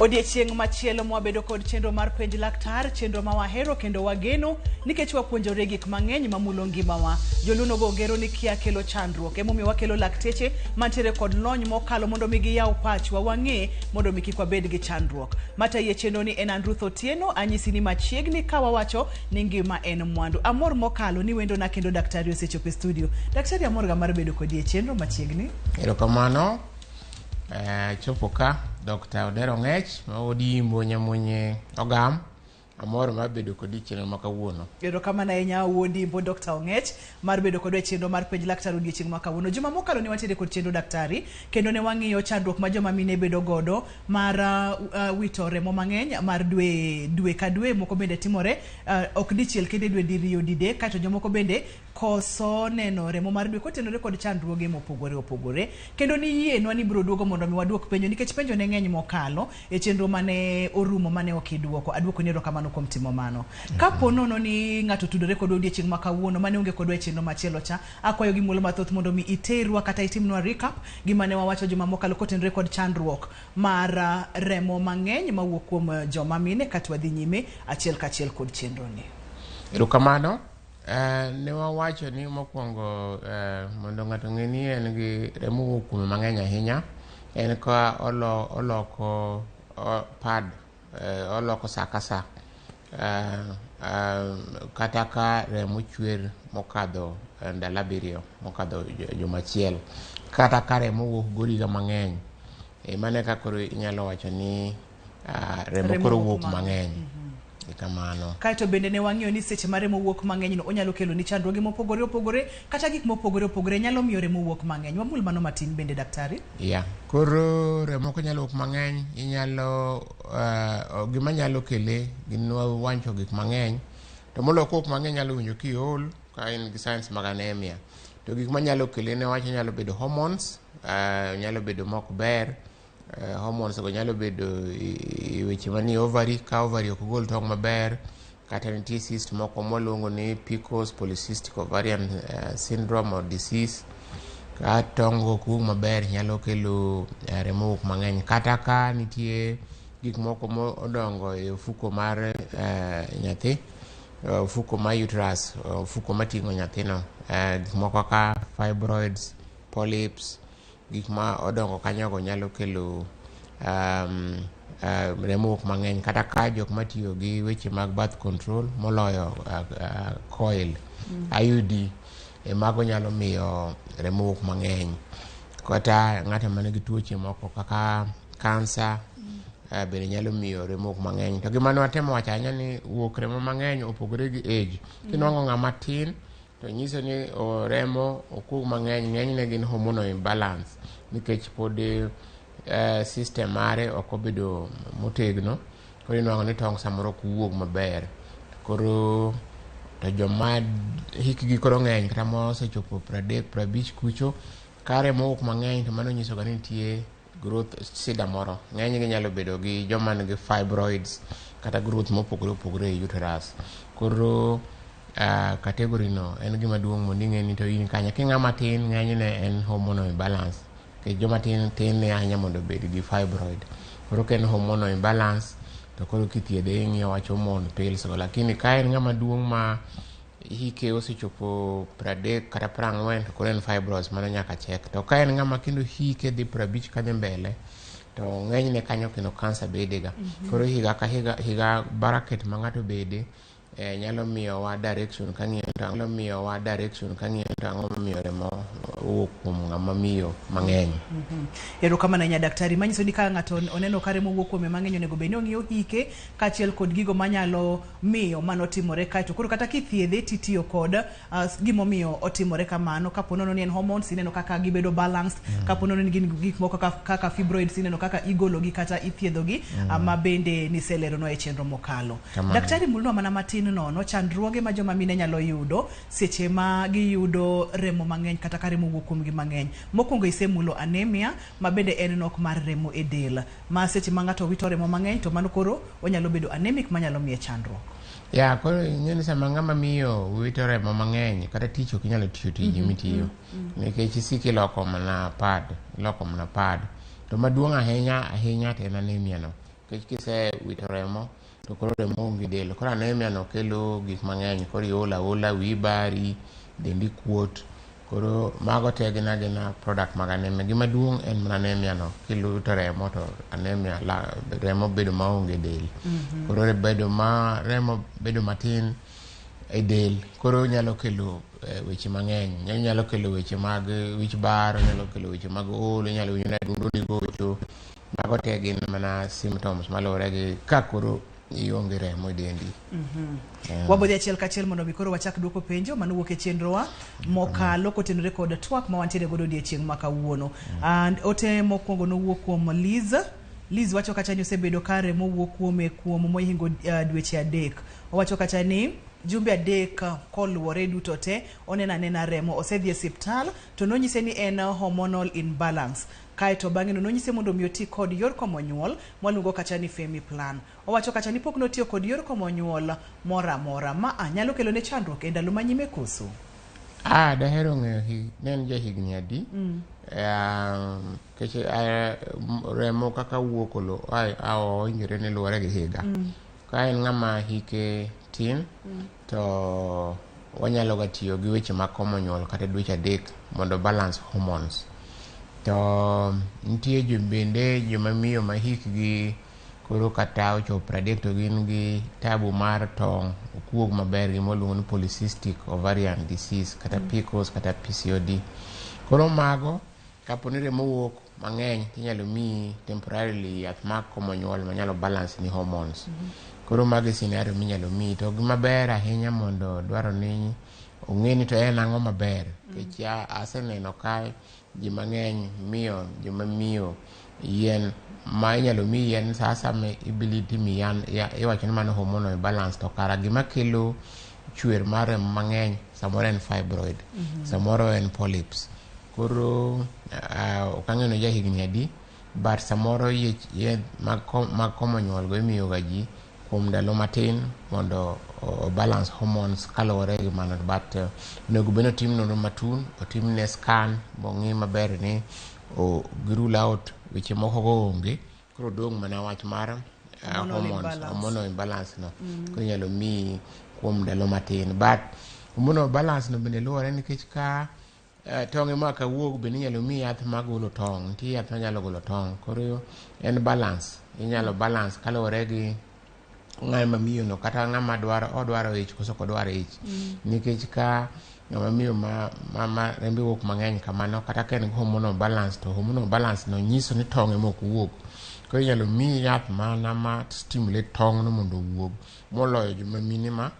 Odiechieng' machielo mwabedo kod chenro mar penj laktar, chenro ma wahero kendo wageno nikech wapuonjore gik mang'eny mamulo ngimawa. Joluno go ngero ni kia kelo chandruok, emomiyo wakelo lakteche mantiere kod lony mokalo mondo mi giyaw pachwa wang'e mondo mi kik wabed gi chandruok. Mataye chenro ni en Ruth Otieno, anyisi ni machiegni ka wawacho ni ngima en mwandu. Amor mokalo ni wendo na kendo daktari osechopo e studio. Daktari amor ga mar bedo kod chenro machiegni. Erokamano. Chopo ka Dr. Odero Ng'ech ma odi mbonya monye ogam amor mar bedo kod chenro makawuono. Erokamano ahinya wuodi mbo Dr. Ng'ech mar bedo kod chenro mar penj laktar odiechieng' makawuono. Juma mokalo ni wantiere kod chenro daktari kendo ne wang'iyo chandruok ma joma mine bedo godo mar wito remo mang'eny mar dwe ka dwe, moko bende timore ok dichiel kende dwe diriyo dide, kato jomoko bende koso neno remo mar dwe kotenore kod chandruoge mopogore opogore. Kendo ni yienwa ni biro duogo mondo mi waduok penjo nikech penjo ne ng'eny mokalo e chenro mane orumo mane okiduoko. Aduoko ni erokamano kuom timo mano. Kapo nono ni ng'ato tudore kod odiechieng' makawuono mane onge kod chenro machielo cha, akwayo gi muolo mathoth mondo mi iterwa kata itimnwa recap gima ne wawacho juma mokalo kotenore kod chandruok mar remo mang'eny mawuok kuom joma mine kata wadhi nyime achiel kachiel kod chenro ni. Erokamano. Ne wawacho ni mokwongo mondo ng'ato ng'e ni en gi remo kuom mang'eny ahinya, en ka oloko pad, oloko sa ka sa, kata ka remo chwer mokadho ndalo 7 mokadho juma achiel, kata ka remo wuok goriga mang'eny, mane ka koro inyalo wacho ni remo koro wuok mang'eny. Kamano. Kaito bende ne wang'iyo ni seche ma remo wuok mang'eny no onyalo kelo ni chandruoge mopogore opogore kata gik mopogore opogore nyalo miyo remo wuok mang'eny. Wamul mano matin bende daktari. Koro remo ko nyalo wuok mang'eny, inyalo gima nyalo kele gin wancho gik mang'eny. To molo ko wuok mang'eny nyalo winjo kiol ka in gi signs mag anemia. To gik manyalo kele ne wacho nyalo bedo hormones, nyalo bedo mok ber. Hormones go nyalo bedo weche mani ovary, ka ovary ok gol tong' maber, kata nitie cyst moko mwaluongo ni PCOS, polycystic ovarian syndrome or disease, ka tong' ok wuog maber nyalo kelo remo wuok mang'eny. Kata ka nitie gik moko modongo e ofuko mar nyathi, ofuko mar uterus, ofuko mating'o nyathino, gik moko ka fibroids, polyps, gik ma odongo kanyogo nyalo kelo remo wuok mang'eny. Kata ka jok matiyo gi weche mag birth control moloyo coil, IUD, mago nyalo miyo remo wuok mang'eny. Kata ng'ato man gi tuoche moko kaka kansa bende nyalo miyo remo wuok mang'eny. To gima ne watemo wacho ahinya ni wuok remo mang'eny opogore gi age. Kinwang'o ng'ama tin to nyiso ni remo ok mang'eny, ng'enyne gin hormonal imbalance nikech pod system mare ok obedo motegno, koro inwang'o ni tong' samoro ok wuog maber. Koro to joma hikgi koro ng'eny kata mosechopo 30-50 kucho, ka remo wuok mang'eny to mano nyiso ga ni nitie growth sida moro. Ng'eny gi nyalo bedo gi joma nigi fibroids kata growth mopogore opogore e uterus. Koro category no en gima duong' mondo ing'e ni to in kanya king'ama tin ng'enyne en hormonal imbalance, ke joma tin ne ahinya mondo bed gi fibroid. Koro ka en hormonal imbalance to koro kithiedhe ing'iyo wach hormone pills go, lakini ka en ng'ama duong' ma hike osechopo 30 kata 40 to koro en fibroids, mano nyaka check. To ka en ng'ama kendo hike dhi 50 kadhi mbele to ng'enyne kanyo kendo kansa bedega. Koro higa ka higa bracket ma ng'ato bede nyalo miyo wa direction kang'iyo to ang'o miyo remo wuok kuom ng'ama miyo mang'eny. Erokamano nya daktari, manyiso ni ka ng'ato oneno ka remo wuok kuom mang'eny onego bed ni ong'iyo hike kaachiel kod gigo manyalo miyo mano timore. Kaito koro kata kithiedhe titiyo kod gimomiyo otimore kamano. Kapo nono ni en hormones ineno kaka gibedo balanced, kapo nono ni gin gik moko kaka fibroids ineno kaka igologi kata ithiedhogi, ma bende niselerono e chenro mokalo. Daktari, mulno mana matin nono chandruoge ma joma mine nyalo yudo seche ma giyudo remo mang'eny kata ka remo wuok kuom gi mang'eny. Mokwongo isemulo anemia, ma bende en nok mar remo e del, ma seche ma ng'ato wito remo mang'eny to mano koro onyalo bedo anemic manyalo miye chandruok. Koro ing'eni sama ng'ama miyo wito remo mang'eny kata tich ok inyalo tiyo tiji mitiyo nikech isiki loko mana pad, to maduong' ahinya to en anemia no. kise wito remo to koro remo onge del. Koro anemia no kelo gik mang'eny, koro ola wi bari, dendi kuot. Koro mago te gina product mag anemia. Gima duong' en mana anemia no, kiluto remo to anemia remo bedo maonge del. Koro remo bedo matin e del, koro nyalo kelo weche mang'eny. Nyalo kelo weche mag wich bar, nyalo kelo weche mag olo, nyalo winjo na dundo ni gocho. Mago te gin mana symptoms malore gi ka koro ionge remo e dendi. Wabodhi achiel kachiel mondo mi koro wachak duoko penjo manuwuok e chenrowa mokalo kotenore kod twak ma wantiere godo odiechieng' ma kawuono. And ote mokwongo nowuok kuom Liz wacho kacha ni osebedo ka remo wuok kuom mohingo dweche 3. Owacho kacha ni jumbe 3 koluwore duto te onena nena remo, osedhi e osiptal to nonyise ni en hormonal imbalance. Kaeto bang'e no nonyise mondo mi oti kod yor komo nyuol mwaluongo kacha ni Femi Plan. Owacho kacha ni pok notiyo kod yor komo nyuol mora ma nyalo kelo ne chandruok e ndalo manyime koso. Dahero ng'eyo nen jahigni adi. Keche remo kaka wuok olo owinjore ni luwore gi higa. Ka en ng'ama hike tin to wanyalo ga tiyo gi weche mag komo nyuol kata dweche 3 mondo balance hormones. To nitie bende joma miyo ma hikgi koro kata ochopo 30 to gin gi tabu mar tong' okuog maber, gima luongo ni polycystic ovarian disease kata PCOS kata PCOD. Koro mago kaponi remo wuok mang'eny inyalo miyi temporarily yath mag komo nyuol manyalo balance ni hormones. Koro mago scenario minyalo miyi, to gima ber ahinya mondo dwaro ni ong'e ni to en ang'o maber. Kech aseneno kae ji mang'eny miyo joma miyo yien ma inyalo miyi yien sa asame ibiliti mi yan iwacho ni mano hormonal balance, to kara gima kelo chwer mar remo mang'eny samoro en fibroid, samoro en polyps. Koro okang'eno jahigni adi, but samoro yien mag komo nyuol go imiyo ga ji kuom ndalo matin mondo balance hormones kaluwore gi mano. But onego bed otim nonro matun, otim ne scan bong'i maber ni girule out weche moko go onge, koro dong' mana wach mar hormonal imbalance no. Koro inyalo miyi kuom ndalo matin, but hormonal balance no bende luwore nikech ka tong' ema kawuok bende inyalo miyi yath magolo tong', nitie yath manyalo golo tong'. Koro en balance, inyalo balance kaluwore gi ng'ama miyo no kata ng'ama odwaro ich koso kodwaro ich. Nikech ka ng'ama miyo ma rembe wuok mang'eny kamano, kata ka en hormonal balance, to hormonal balance no nyiso ni tong' ema ok wuok. Koro inyalo miyi yath mana ma stimulate tong' no mondo owuog, moloyo joma mine ma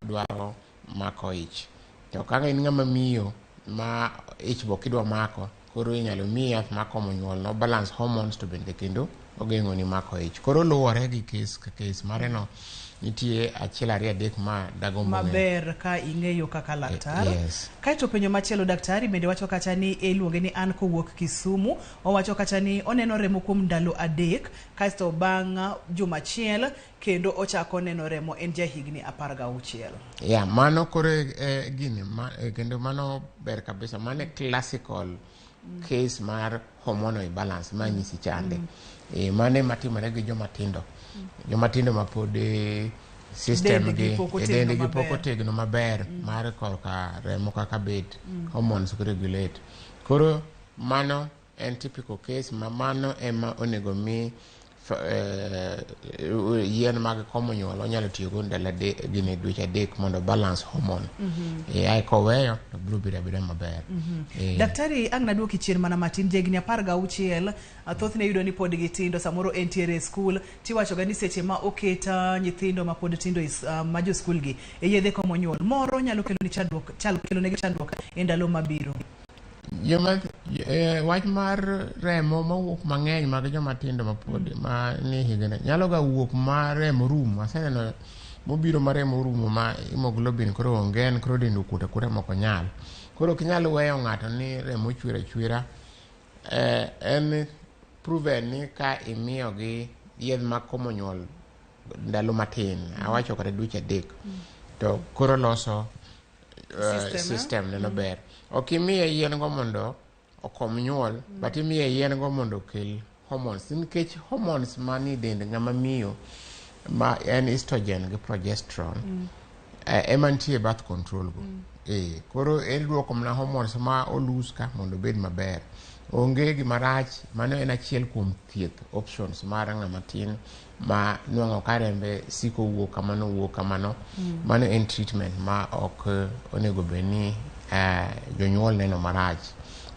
dwaro mako ich. To ka in ng'ama miyo ma ich bo kidwa mako, koro inyalo miyi yath makomo nyuol no balance hormones to bende kendo ogeng'o ni mako ich. Koro luwore gi kes ka kes mare no, nitie 1 2 3 ma dago maber ka ing'eyo kaka laktar. Kaeto penjo machielo daktari bende wacho kacha ni iluonge ni an kowuok Kisumu. Owacho kacha ni oneno remo kuom ndalo 3 kaeto bang' juma achiel kendo ochako neno remo, en jahigni 16. Mano koro gini kendo mano ber kabisa, mano classical case mar hormonal imbalance ma nyisi chande. Mane matimore gi joma tindo ma pod system gi dende gi pok otegno maber mar korka remo kaka bet hormones regulate. Koro mano en typical case ma mano ema onego mi yien mag komo nyuol onyalo tiyo go ndalo gini dweche 3 mondo balance hormone. Ai koweyo to biro bedo maber. Daktari ang' naduoki chien mana matin, jegni 16 thothne yudo ni pod gitindo, samoro entiere e skul tiwacho ga ni seche ma oketa nyithindo ma pod tindo ma jo skul gi e yedhe komo nyuol moro nyalo kelo ni chandruok, kelo ne chandruok e ndalo mabiro. Wach mar remo mawuok mang'eny mag joma tindo ma pod ma ni higni nyalo ga wuok mar remo rumo. Aseneno mobiro mar remo rumo ma hemoglobin koro ongen, koro dendo kuta moko nyal. Koro kinyal weyo ng'ato ni remo chwera en proven ni ka imiyo gi yedh mag komo nyuol ndalo matin, awacho kata dweche 3, to koro loso system neno ber. Ok imiye yien go mondo okom nyuol, but imiye yien go mondo okel hormones nikech hormones mani dend ng'ama miyo ma en estrogen gi progesterone ema nitie birth control go koro en duoko mana hormones ma olus ka mondo obed maber onge gima rach mano en achiel kuom thieth options mar ng'ama tin ma nwang'o ka rembe siko wuok kamano mano en treatment ma ok onego bed ni jonyuol neno marach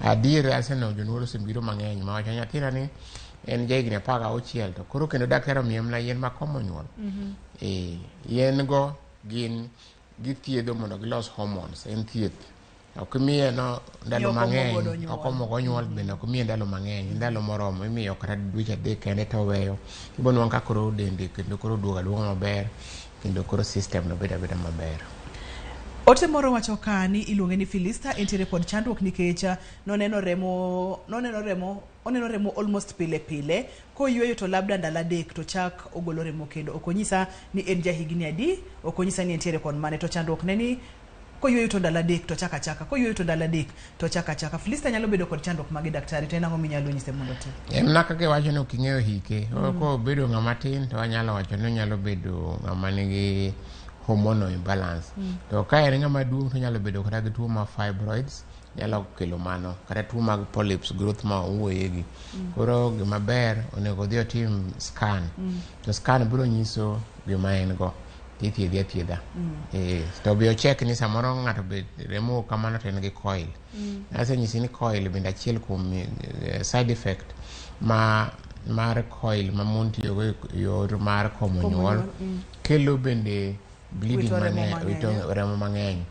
adier aseno jonyuol osebiro mang'eny ma wacho nyathina ni en jahigni 16 to koro kendo daktari omiyo mana yien makomo nyuol yien go gin githiedho mondo gilos hormones en thieth ok imiye no ndalo mang'eny okomogo nyuol bende ok imiye ndalo mang'eny ndalo moromo imiyo kata dweche 3 kende to weyo ibonwang' ka koro dende kendo koro duoga maber kendo koro system no beda maber. Ote moro wacho kani iluonge ni Filista entiere kod chandruok nikech oneno remo almost pile koyueyo to labda ndalo 3 to chak ogolo remo kendo okonyisa ni en jahigni adi okonyisa ni entiere kod mane to chandruok ne ni koyueyo to ndalo 3 to chaka koyueyo to ndalo 3 to chaka Filista nyalo bedo kod chandruok magi daktari to en ang'o minyalo nyise mondo te na kaka wacho ni ok ing'eyo hike ko bedo ng'ama tin to anyalo wacho ni nyalo bedo ng'ama nigi hormonal imbalance to ka en ng'ama duong' to nyalo bedo kata gi tuo ma fibroids nyalo kelo mano kata tuo mag polyps growth ma owuoyegi koro gima ber onego dhi otim scan to scan biro nyiso gima en go thiedha to be check ni samoro ng'ato be remo kamano to en gi coil asenyisi ni coil bende achiel kuom side effect mar coil ma mon tiyogo yor mar komo nyuol kelo bende bleeding remo mang'eny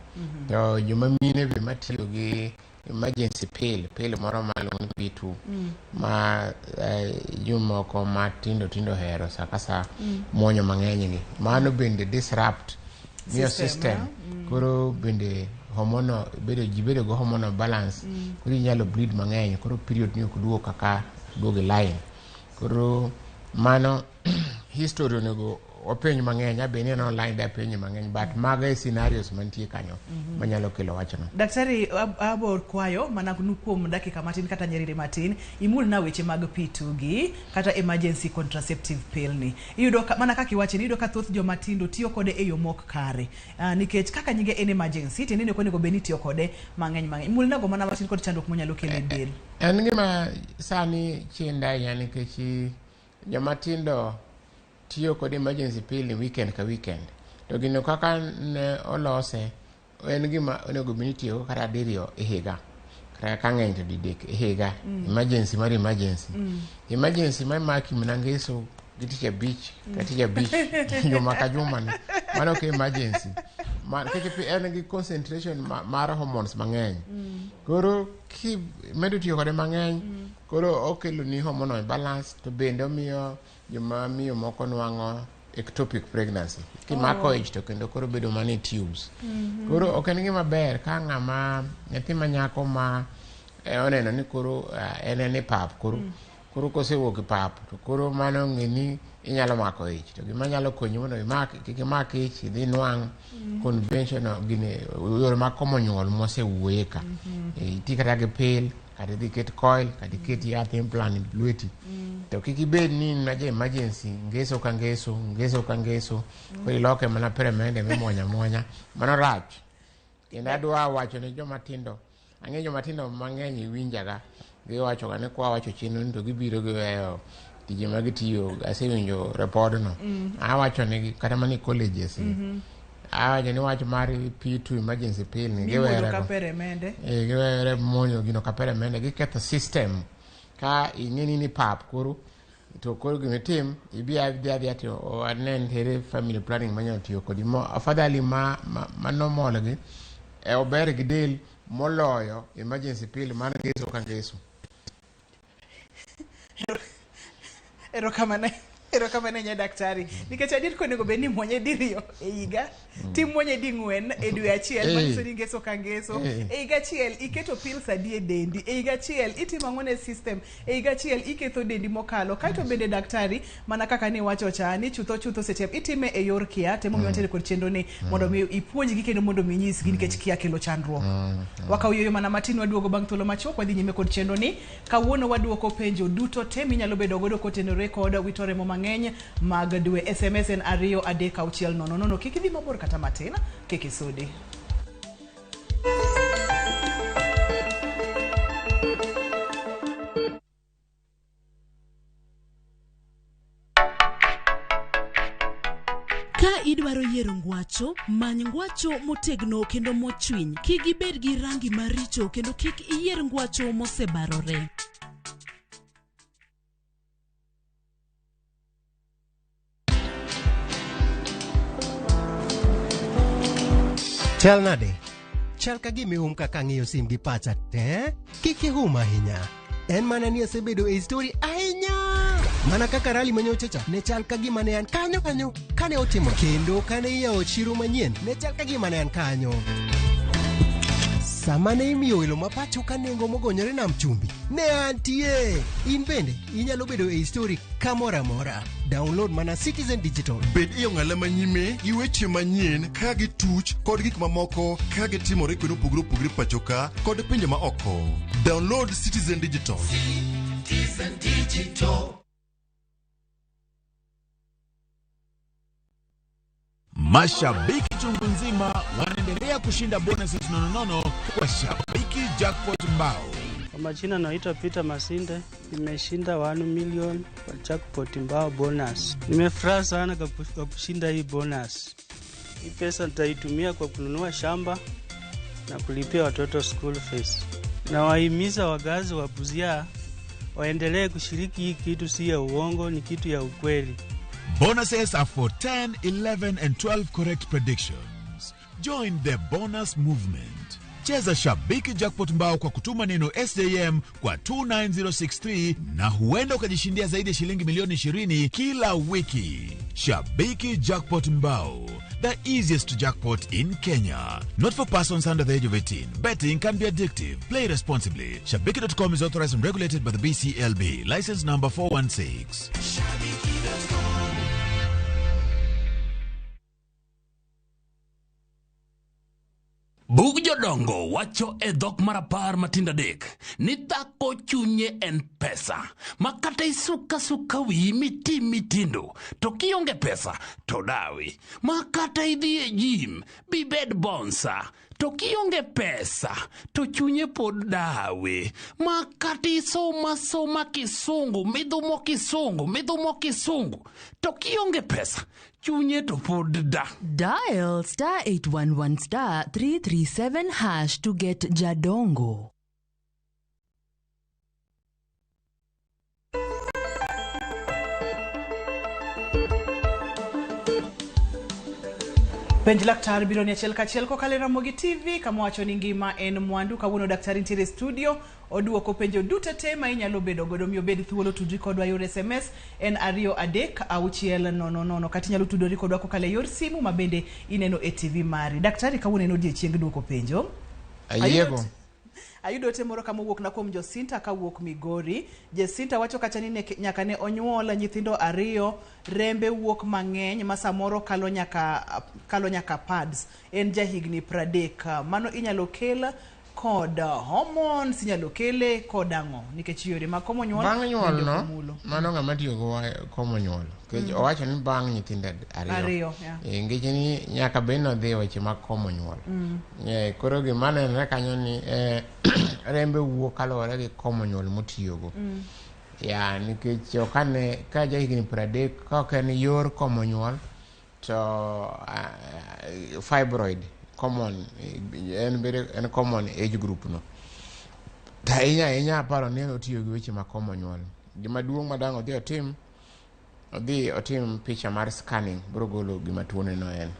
to joma mine be matiyo gi emergency pill moro maluongo ni P2 ma jomoko matindo hero sa muonyo mang'eny ni mano bende disrupt your system koro bende hormonal bedo go hormonal balance koro nyalo bleed mang'eny koro period ni ok duogo kaka duogo line koro mano history onego openj mang'eny abeni no line da penj mang'eny but maga scenarios mantie kanyo manyalo kelo wachno. Daktari abo kwayo mana kuom dakika matin kata nyerere matin imul na weche mag P2 gi kata emergency contraceptive pill ni iyudo mana kaka iwacho ni iyudo ka thoth joma tindo tiyo kode e yo mok kare nikech kaka nyinge en emergency tenene konego beni tiyo kode mang'eny imul nago mana matin kod chandruok monyalo kelo del en gima sani chinda yani kechi joma tindo tiyo kod emergency pill weekend ka weekend to gino kaka ne olose en gima onego bini tiyo kata diriyo e higa kata ka ng'eny to didek e higa emergency emergency ma maki mnangeso giticha beach katicha beach juma ka juma ni mano ke emergency man keche en gi concentration mar hormones mang'eny koro ki medo tiyo kode mang'eny koro okelo ni hormonal imbalance to bende omiyo joma miyo moko nwang'o ectopic pregnancy kimako ich to kendo koro bedo mani tubes koro ok en gima ber ka ng'ama nyathi manyako ma oneno ni koro en ni pap koro kosewuok pap to koro mano ng'eni inyalo mako ich to gima nyalo konyi mondo imak ich idhi nwang' conventional gine yore mag komo nyuol mosewuoye ka iti kata gi pill kata idhi ket coil kata iket yath implant lweti to kik ibed ni naje emergency ngeso ka ngeso ko iloke mana peremende mimwonya mano rach kendo adwa wacho ne joma tindo ang'e joma tindo mang'eny winjaga giwacho ga ne kwa wacho chino to gibiro giweyo tije magitiyo asewinjo report no awacho ne kata mani colleges awacho ni wach mar P2 emergency pill ni giwere monyo gino ka peremende giketho system ka ing'eni ni pap koro to koro gimetim ibi adhi to anen tere family planning manyalo tiyo kodi mo afadhali ma normal gi ober gi del moloyo emergency pill man ngeso ka ngeso. Erokamano Erokamano nya daktari. Nikech adier konego bed ni muonye diriyo e higa, tim muonye di ng'wen e dwe achiel, manyiso ni ngeso ka ngeso. E higa achiel iketo pills adi e dendi. E higa achiel itimo ang'o ne system. E higa achiel iketho dendi mokalo. Kaito bende daktari, mana kaka ni wacho cha ni chutho seche itime e yor kia, temo mi wantere kod chenro ni mondo mi ipuonjgi kendo mondo mi nyisgi nikech kia kelo chandruok. Wakaw yoyo mana matin waduogo bang' thuolo machuok wadhi nyime kod chenro ni. Kawuono waduoko penjo duto te minyalo bedo godo kotenore kod Wito remo mang'eny mag dwe. SMS en 23600. Kik idhi mabor kata matin, kik isudi. Ka idwaro yiero ngwacho, many ngwacho motegno kendo mochwiny. Kik ibed gi rangi maricho kendo kik iyier ngwacho mosebarore. Chal nade? Chal ka gimi kaka ng'iyo sim gi pacha te? Kik ihum ahinya. En mana ni asebedo e story ahinya. Mana kaka rally manyochacha ne chal ka gima ne an kanyo kane otimo. Kendo kane iyawo chiro manyien ne chal ka gima ne an kanyo. Sama ne imiyo welo mapacho ka nengo mogonyore nam chumbi ne antie. In bende inyalo bedo e story kamoro amora. Download mana Citizen Digital. Bed iyo ng'ala manyime gi weche manyien ka gi tuch kod gik mamoko ka gi timore kuno pugro pachoka kod pinje ma oko. Download Citizen Digital. Citizen Digital. Mashabiki chungu nzima wanaendelea kushinda bonuses nonono kwa Shabiki Jackpot Mbao. Kwa majina naitwa Peter Masinde, nimeshinda 1 million kwa Jackpot Mbao bonus. Nimefurahi sana kwa kushinda hii bonus. Hii pesa nitaitumia kwa kununua shamba na kulipia watoto school fees. Na wahimiza wagazi wa Busia waendelee kushiriki hii kitu, si ya uongo, ni kitu ya ukweli. Bonuses are for 10, 11 and 12 correct predictions. Join the bonus movement. Cheza Shabiki Jackpot Mbao kwa kutuma neno SJM kwa 29063 na huenda ukajishindia zaidi ya shilingi milioni 20 kila wiki. Shabiki Jackpot Mbao, the easiest jackpot in Kenya. Not for persons under the age of 18. Betting can be addictive. Play responsibly. Shabiki.com is authorized and regulated by the BCLB. License number 416. Bug jodongo wacho e dhok marapar matinda dek ni dhako chunye en pesa. Makata isuka wi mitindo to kionge pesa to dawi. Makata idhi e gym bibed bonsa to kionge pesa to chunye pod dawe. Makata isoma kisungu midhumo kisungu to kionge pesa chunye to pod da. Dial *811 *337# to get Jadongo. Penj laktar biro ni achiel kachiel kokalo Ramogi TV kama wacho ni ngima en mwandu. Kawuono daktari nitiere studio oduoko penjo duto te ma inyalo bedo godo. Miyo bed thuolo tudri kodwa yor SMS en 23600 kata inyalo tudori kodwa kokalo yor simu ma bende ineno e TV mari. Daktari kawuono en odiechieng duoko penjo. Ayego. Ayudo te moro kama wuok na kuom Josinta ka wuok Migori. Josinta wacho kacha ni nyaka ne onyuola nyithindo 2, rembe wuok mang'eny ma samoro kalo nyaka pads. En jahigni 30. Mano inyalo kela kod hormones, inyalo kele kod ang'o nikech yore ma komo nyuol bang' nyuol no mano ng'ama tiyo go komo nyuol kech owacho ni bang' nyithindo 2 ngech ni nyaka bed no dhi weche mag komo nyuol koro gima nenore kanyo ni rembe wuok kalore gi komo nyuol motiyo go ya nikech okane ka jahigni 30 ka ok en yor komo nyuol to fibroid common en common age group no ta inya paro ni otiyo gi weche ma komo nyuol. Gima duong' madang' odhi otim odhi otim picha mar scanning bro golo gima tuone no en.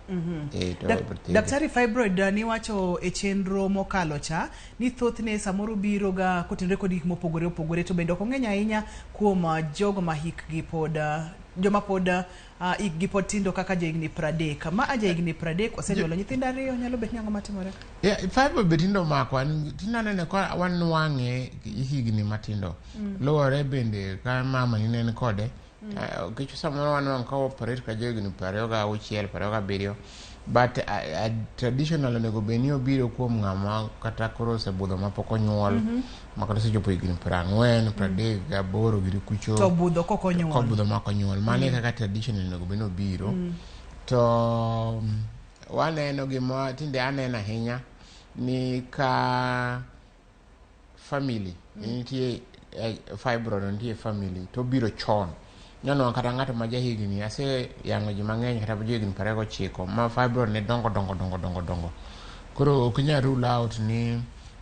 Daktari fibroid ni wacho e chenro mokalo cha ni thothne samoro biro ga kotenre kod gik mopogore opogore to bende ok ong'eny ahinya kuom jogo ma hikgi pod joma pod hikgi pod tindo kaka jahigni 30 ma jahigni 30 osenyuolo nyithindo 2 nyalo bet nyang'o matimore. Fibroid be tindo mako tinanene ko wan wang'e higni matindo luwore bende ka mama ni nen kode kichu samoro wan ka operate ka jahigni 26 27 but traditional onego beni obiro kuom ng'ama kata koro osebudho mapok onyuol makata sechopo higni 40 38 giri kucho to budho kokonyuol ko budho makonyuol mane kaka traditional onego beni obiro to waneno gima tinde aneno ahinya ni ka family nitie fibroid nitie family to biro chon nyano kata ng'ato ma jahigni ase yango ji mang'eny kata jahigni 29 ma fibroid ne dongo koro ok nyal rule out ni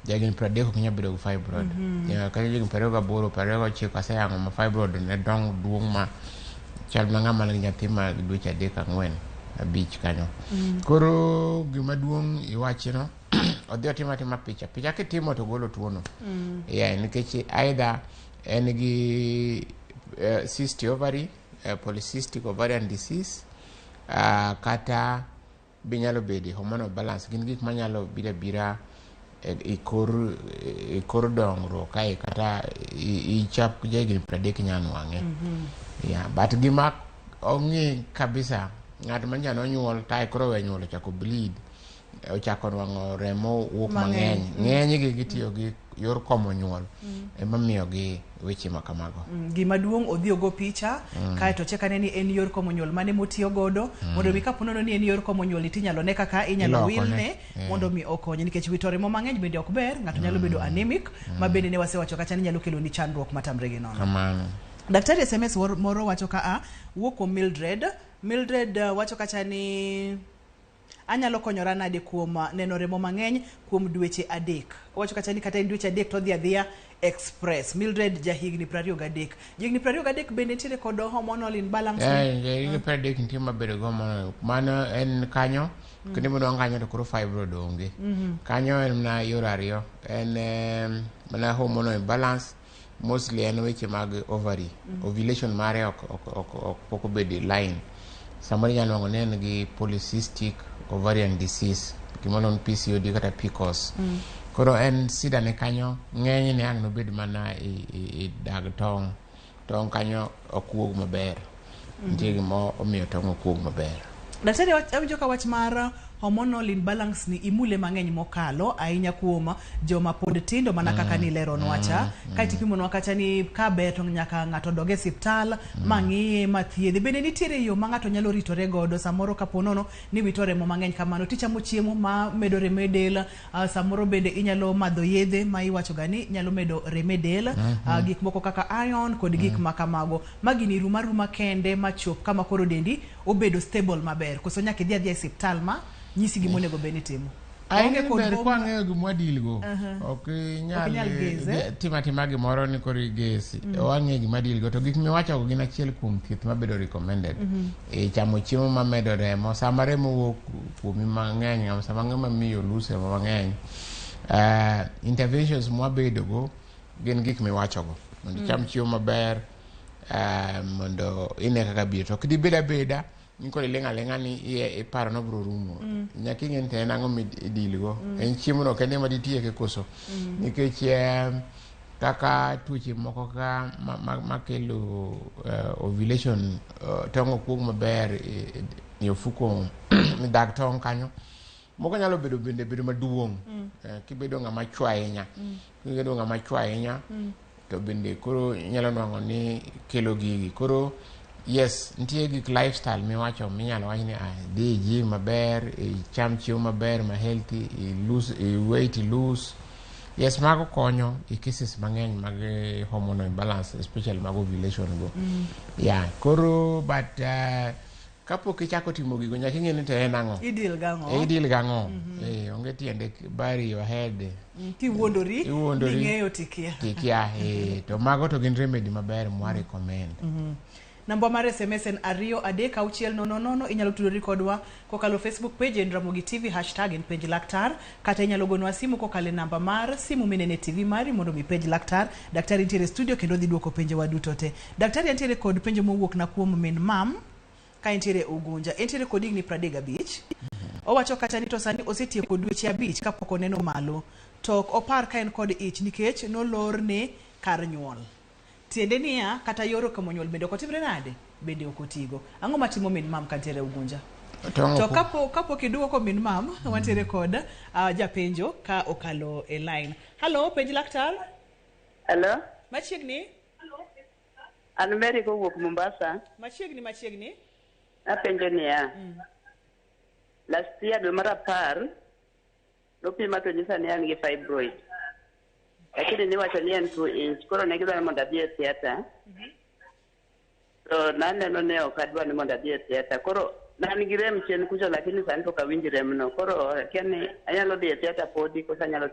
jahigni 30 ok nyal bedo gi fibroid kata jahigni 28 ase yango ma fibroid ne duong ma chal na ng'ama nigi nyathi ma dweche 3-4 5 kanyo koro gima duong' iwachino odhi otima picha kitimo to golo tuono nikech either en gi cystic ovary, polycystic ovarian disease, kata binyalo bedi hormonal balance gin gik manyalo bira e kor dongro kai kata i chap jegi 30 nyanwange but gima ongi kabisa ng'at manyalo nyuol tai koro we nyuol chako bleed ochako wango remo wuok mang'eny ng'eny gi gitiyo gi yor komo nyuol ema miyo gi weche makamago gima duong' odhi ogo picha kae to chekane ni en yor komo nyuol mane motiyo godo mondo mi kaponono ni en yor komo nyuol itinyalo ne kaka inyalo wilne mondo mi okonye nikech wito remo mang'eny bende ok ber ng'ato nyalo bedo anemic ma bende ne wasewacho kata ni nyalo kelo ni chandruok matamre gi nono kamano. Daktari SMS moro wacho ka wuok kuom Mildred wacho kacha ni anyalo konyora nade kuom neno remo mang'eny kuom dweche 3 wacho kacha ni kata en dweche 3 to dhi adhiya express. Mildred jahigni 23 jahigni 23 bende tiere kod hormonal imbalance jahigni 23 nitie mabedo go mano en kanyo kendo mondo kanyo to koro fibroid onge kanyo en na yor ariyo en mana hormonal imbalance mostly en weche mag ovary ovulation mare ok obedi line samari nyalo ng'one gi polycystic ovarian disease kimono PCOD kata PCOS koro en sida ne kanyo ng'eny ne ang no bed mana i dag tong kanyo okuog maber nitie gimo omiyo tong okuog maber. Daktari awinjo ka wach mar hormonal imbalance ni imule mang'eny mokalo ahinya kuom joma pod tindo mana kaka ni lero nwacha ka tipimo nwacha ni ka beto nyaka ng'ato doge hospital mang'iye mathiedhe bende nitiere yo ma ng'ato nyalo ritore godo samoro kaponono ni wito remo mang'eny kamano tichamo chiemo ma medo remo del samoro bende inyalo madho yedhe ma iwacho gani nyalo medo remo del gik moko kaka iron kod gik makamago magini ruma kende machop kama koro dendi obedo stable maber koso nyaka idhi e hospital ma nyisi gimo nego beni timo ainge ber kwa ng'eyo gimwa dilgo ok nyal tima gimoro ni kori gesi wang'e gima dilgo to gik miwacho go gin achiel kuom thieth mabedo recommended chamo chiemo mamedo remo sama remo wuok kuomi mang'eny sama ng'ama miyo lose remo mang'eny interventions mwabedo go gin gik miwacho go mondo cham chiemo maber mondo ine kaka biro to kidi beda niko lenga ni e paro no bro rumo nyaki ng'en te nango mi dilgo en chiemo no kende ma ditie ke koso nikech kaka tuoche moko ka makelo ovulation tongo kuog maber ni ofuko ni dag tong kanyo moko nyalo bedo maduong kibedo ng'ama chwa ahinya to bende koro nyalo nwango ni kelo gigi koro yes nitie gik lifestyle miwacho minyalo wach ni di gym maber cham chiemo maber ma healthy weight lose yes mago konyo cases mang'eny mag hormonal imbalance especially mag ovulation go koro but kapok ichako timo gigo nyaka ing'e ni to en ang'o idil gang'o onge tiende bury your head kiwuondori ng'eyo tikia to mago to gin remedy maber mwa recommend Namba mar SMS en 23600. Inyalo tudori kodwa kokalo Facebook page en Ramogi TV hashtag en page laktar, kata inyalo gonwa simu kokalo namba mar simu minene TV mari mondo mi page laktar. Daktari ntiere studio kendo dhi duoko penjo waduto te. Daktari ntiere kod penjo mowuok na kuom min mam ka ntiere Ugunja. Ntiere kod higni 35. Owacho kata ni to sani osetieko dweche 5 kapok oneno malo. To opar ka en kod ich nikech nolorne kar nyuol. Tiende niya kata yoro kamo nyuol bende okotimre nade? Bende okotigo. Ang'o matimo min mam ka ntiere Ugunja? To kapo kiduoko min mam, wantiere kod japenjo ka okalo e line. Hello, penj laktar? Hello? Machiegni? An Mary kowuok Mombasa. Machiegni? Apenjo niya. Last year dwe mar 10 nopima to nyisa ni an gi fibroid. Lakini niwacho ni en 2 inch. Koro ne gidwaro mondo adhi e theatre. To naneno ne ok adwa ni mondo adhi e theatre. Koro nan gi rem chien kucho lakini sani to kawinj rem no. Koro kiani anyalo dhi e theatre podi kosa anyalo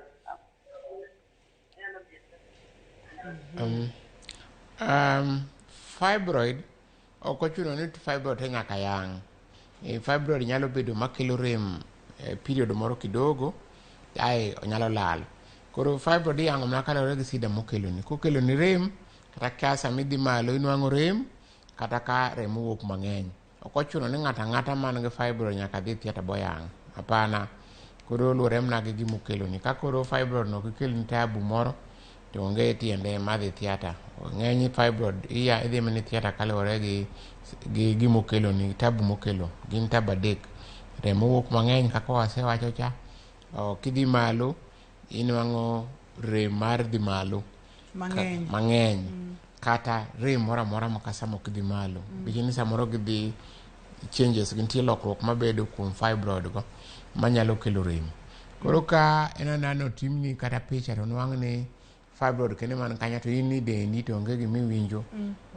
fibroid okochuno ni fibroid nyaka yang. Fibroid nyalo bedo makelo rem period moro kidogo ai onyalo lal. Koro fibroid yango mana kalore gi sida mokelo ni. Kokelo ni rem kata kasa midhi malo inwango rem kata ka remo wuok mang'eny. Okochuno ni ng'ata man gi fibroid nyaka dhi theatre boyang. Hapana. Koro luore mna gi gimokelo ni. Ka koro fibroid no kikelo ni tabu moro to onge tiende madhi theatre. Ng'eny fibroid iya idhi mani theatre kalore gi gimokelo ni tabu mokelo. Gin tabu adek. Remo wuok mang'eny kaka wasewacho cha. Kidhi malo inwango rem mar dhi malo mang'eny kata rem moro amora makasamo kidhi malo ni samoro gidhi changes gintie lokruok mabedo kuom fibroid go manyalo kelo rem. Koro ka enano timni kata picha to nwang' ni fibroid kene man kanya to in dendi to onge gimiwinjo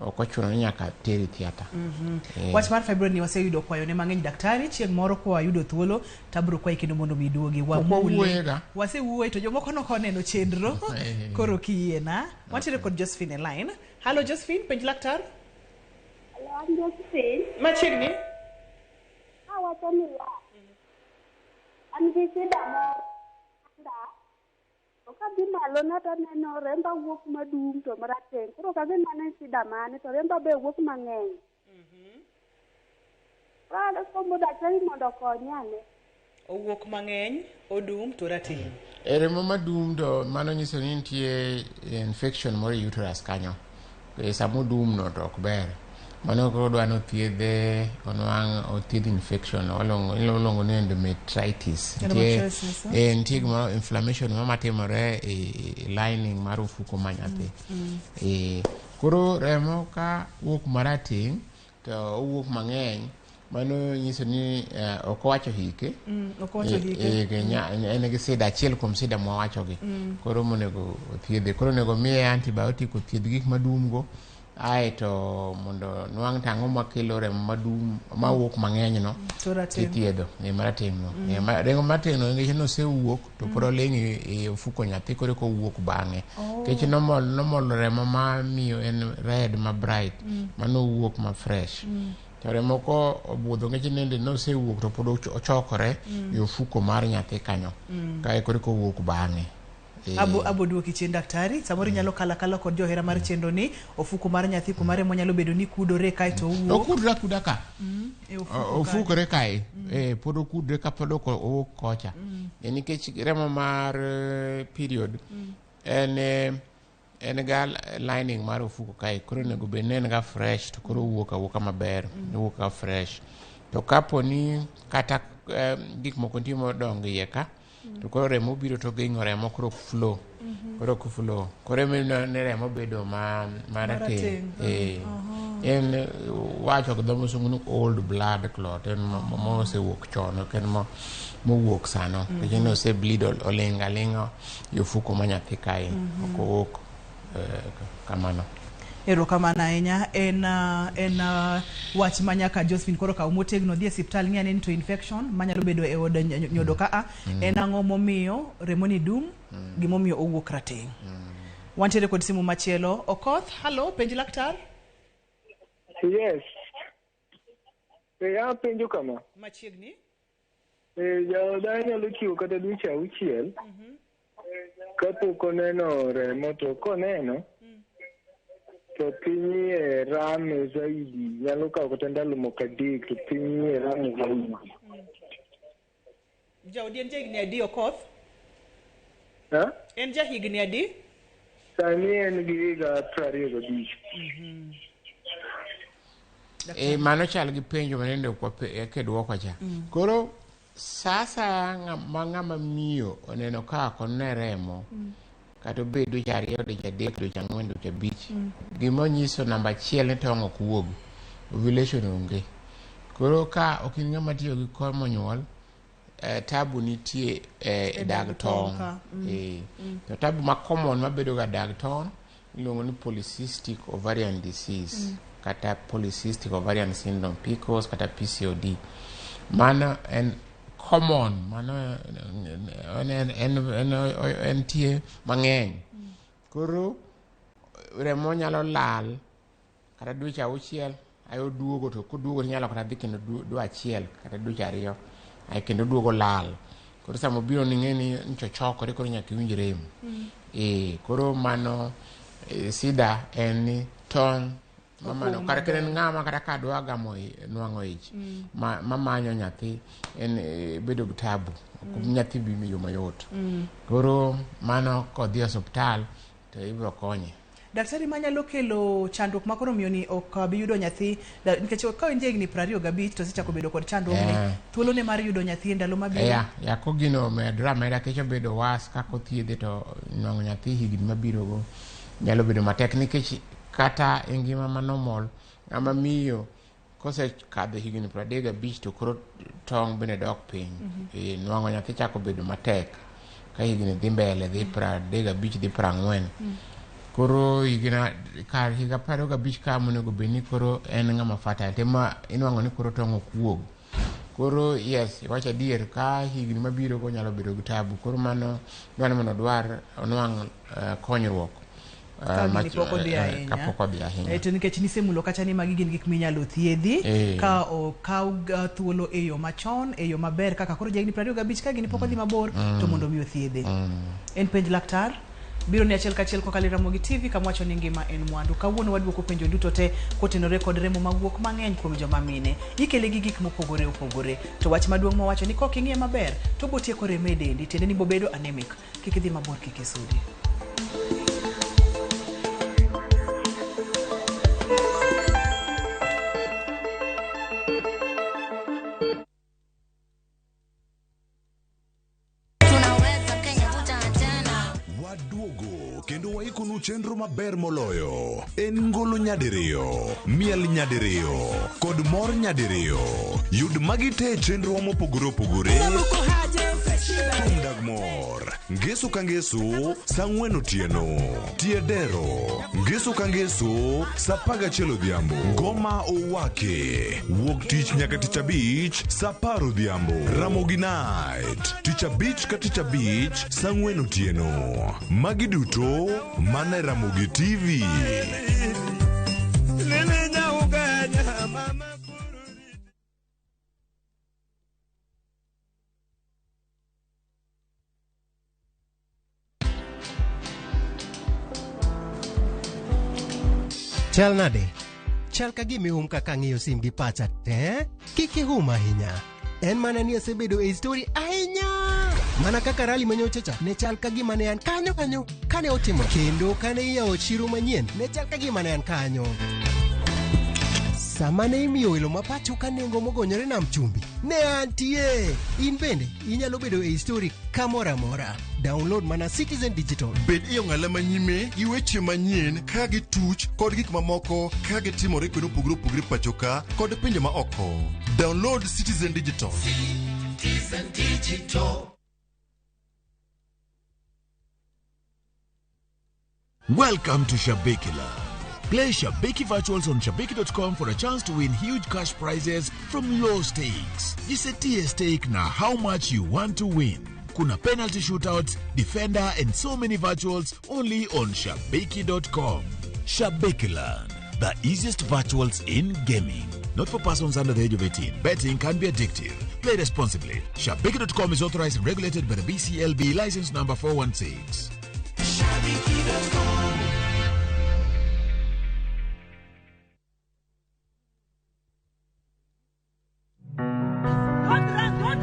okochuno ni nyaka teri theatre. Wach mar fibroid ni waseyudo kwayo ne mang'eny daktari. Chieng' moro kwa yudo thuolo tabro kwayo kendo mondo miduogi wasewuoyo to jomoko nokoneno chenro koro kiyiena. Wantiere kod Josephine e line. Hello Josephine, penj laktar? Hello, I'm Josephine. Machiegni? Wacho ni an gi shida moro to kadhi malo na to neno remba wuok madum to marateng'. Koro kadhi nane shida mane to remba be wuok mang'eny. Rada sombo daktari mondo konyane. Owuok mang'eny, odum to rateng'. Remo madum to mano nyiso ni nitie infection moro e uterus kanyo. Samo dum no to ok ber. Mano koro dwa no thiedhe onwang' othiedh infection ilongo ni endometritis. Nitie gimoro inflammation matimore e lining mar ofuko manyathi. Koro remo ka wuok marateng' to owuok mang'eny mano nyiso ni ok wacho hike. En gi sida achiel kuom sida mwawachogi. Koro monego othiedhe. Koro onego miye antibiotic othiedh gik madum go. To mondo nwang' tang'o makelo remo madum mawuok mang'eny no ithiedho marateng' no. Remo marateng' no nikech nosewuok to pod oling' e ofuko nyathi koro kowuok bang'e. Nikech normal remo mamiyo en red ma bright manowuok ma fresh. To remo ko obudho nikech nende nosewuok to pod ochokore e ofuko mar nyathi kanyo. Kae koro kowuok bang'e. Abo duoki chien daktari samoro nyalo kala kod johera mar chendo ni ofuko mar nyathi kumare mo nyalo bedo ni kudore kae to wuok. Okudra ka. Ofukore kae. Pod okudre ka pod owuok kocha. Nikech remo mar period en ga lining mar ofuko kae koro nego be nen ga fresh to koro wuoka maber. Wuok ga fresh. To kapo ni kata gik moko timo dongo iye ka to koro remo biro to geng'o remo koro flow. Koro ne remo bedo marateng'. En wacho gi dhomo sungu ni old blood clot en mosewuok chon ok en mowuok sano. Nikech ose bleed olinga yofuko manyathi kae ok owuok kamano. Erokamano ahinya. En wach manyaka Josephine koro kaw motegno dhi e osiptal ng'i ane to infection manyalo bedo e od nyodo ka en ang'o momiyo remo ni dum gimomiyo owuok rateng'. Wantiere kod simu machielo. Okoth, hello, penj laktar? Yes. Ya penjo kama. Machiegni? Jaoda nyalo chiwo kata dweche 6. Kapok oneno remo to koneno. To pinyi rame zaidi. Nyalo kawo kata ndalo moko 3 to pinyi rame zaidi. Jaodi en jahigni adi Okoth? Ha? En jahigni adi? Sani en gi higa 25. Mano chal gi penjo manende ke duoko cha. Koro sasa ng'ama miyo oneno ka konne remo kata bedo dweche 2 dweche 3 dweche 4 dweche 5 gima nyiso namba 1 ni tong' ok wuog, ovulation onge. Koro ka ok in ng'ama tiyo gi komo nyuol, tabu nitie dag tong'. To tabu ma common mabedo ga dag tong' iluongo ni polycystic ovarian disease kata polycystic ovarian syndrome, PCOS kata PCOD. Mano en common, mano en tie mang'eny. Koro remo nyalo lal kata dweche 6 ayo duogo, to koduogo nyalo kata dhi kendo dwe 1 kata dweche 2 ay kendo duogo lal. Koro samo biro ni ng'eni nchochokore koro nyaka iwinj rem. Koro mano sida en ni tong' mamano kata kenen ng'ama kata kadwa gamo nwang'o ich mamanyo nyathi en bedo gi tabu, nyathi bi yo mayot. Koro mano kodhi hospital to ibiro konye. Daktari, manyalo kelo chandruok ma koro miyo ni ok bi yudo nyathi nikech ka en jahigni 25 to sechako bedo kod chandruok thuolo ne mar yudo nyathi ndalo mabiro. Ya ko gino medra kecho bedo was kako thiedhe to nwang'o nyathi higni mabiro go nyalo bedo matek, nikech kata ngima manormal ng'ama miyo kose kadho higni 35 to koro tong' bende dok piny. Nwang'o nyathi chako bedo matek ka higni dhi mbele, dhi 35 dhi 40. Koro higa 25 ka monego bedni koro en ng'ama fertile tema inwang'o ni koro tong' ok wuog. Koro yes, wacha adier ka higni mabiro go nyalo bedo gi tabu. Koro mano mondo dwar onwang' konyruok kapok odhi ahinya. To nikech nisemulo kacha ni magi gin gik minyalo thiedhi ka okaw thuolo e yo machon, e yo maber, kaka koro jahigni 25 ka gini pok odhi mabor to mondo mi othiedhe. En penj laktar biro ni achiel kachiel kokalo Ramogi TV kamwacho ni ngima en mwandu. Kawuono waduoko penjo duto te kotenore kod remo mawuok mang'eny kuom joma mine. Ikele gi gik mopogore opogore. To wach maduong' mawacho ni kok ing'iye maber to botieko remo e dendi, tiende ni bobedo anemic. Kik idhi mabor, kik isudi. Kendo waikonu chenro maber moloyo en ngolo nyadiriyo, miel nyadiriyo kod mor nyadiriyo. Yud magi te chenro mopogore opogore. Thum dag mor, ngeso ka ngeso sa 4 otieno, tiedero ngeso ka ngeso sa 11 odhiambo. Ngoma owake wuok tich nyaka tich abich sa 10 odhiambo. Ramogi night tich abich ka tich abich sa 4 otieno. Magi duto mana Ramogi TV. Chal nade? Chal ka gimi kaka ng'iyo sim gi pacha te? Kiki ahinya. En mana ni asebedo e story ahinya. Mana kaka rali manyochacha ne chal ka gima ne an kanyo kane otimo. Kendo kane iyawo chiro manyien ne chal ka gima ne an kanyo. Sama ne imiyo welo mapacho ka nengo mogonyore nam chumbi ne antie. In bende inyalo bedo e story kamora mora. Download mana Citizen Digital. Bed iyo ng'ala manyime gi weche manyien ka gi tuch kod gik mamoko ka gi timore kendo opogore pacho ka kod pinje ma oko. Download Citizen Digital. Citizen Digital. Welcome to Shabikila. Play Shabiki Virtuals on Shabiki.com for a chance to win huge cash prizes from low stakes. Jisetie stake na how much you want to win. Kuna penalty shootouts, defender and so many virtuals only on Shabiki.com. Shabikiland. the easiest virtuals in gaming. Not for persons under the age of 18. Betting can be addictive. Play responsibly. Shabiki.com is authorized and regulated by the BCLB license number 416. Shabiki.com.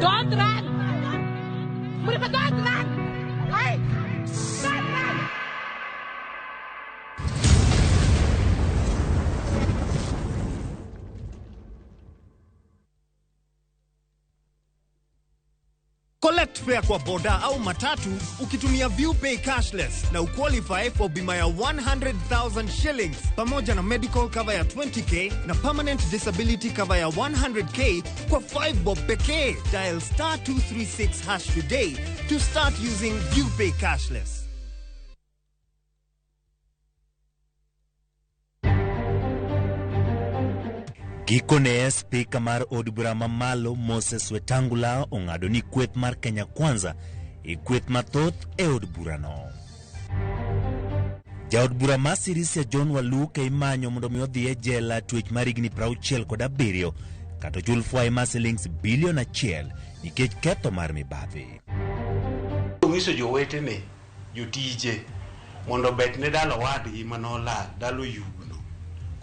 Don't run! Don't run! Hey! Don't run! Collect fare kwa boda au matatu ukitumia ViewPay cashless na uqualify for bima ya 100,000 shillings pamoja na medical cover ya 20k na permanent disability cover ya 100k kwa 5 bob pekee. Dial *236# today to start using ViewPay cashless. Gikone Spika mar od bura mamalo Moses Wetangula ong'ado ni kweth mar Kenya Kwanza kweth mathoth od burano. Jaod bura ma Sirisia John Waluke imanyo mondo mi odhi jela twech mar higni 67 kata chul fwai ma shillings bilion 1 nikech ketho mar mibadhi. Ngiso jowetene jotije mondo bet ne dalo wadgi manola dalo yugno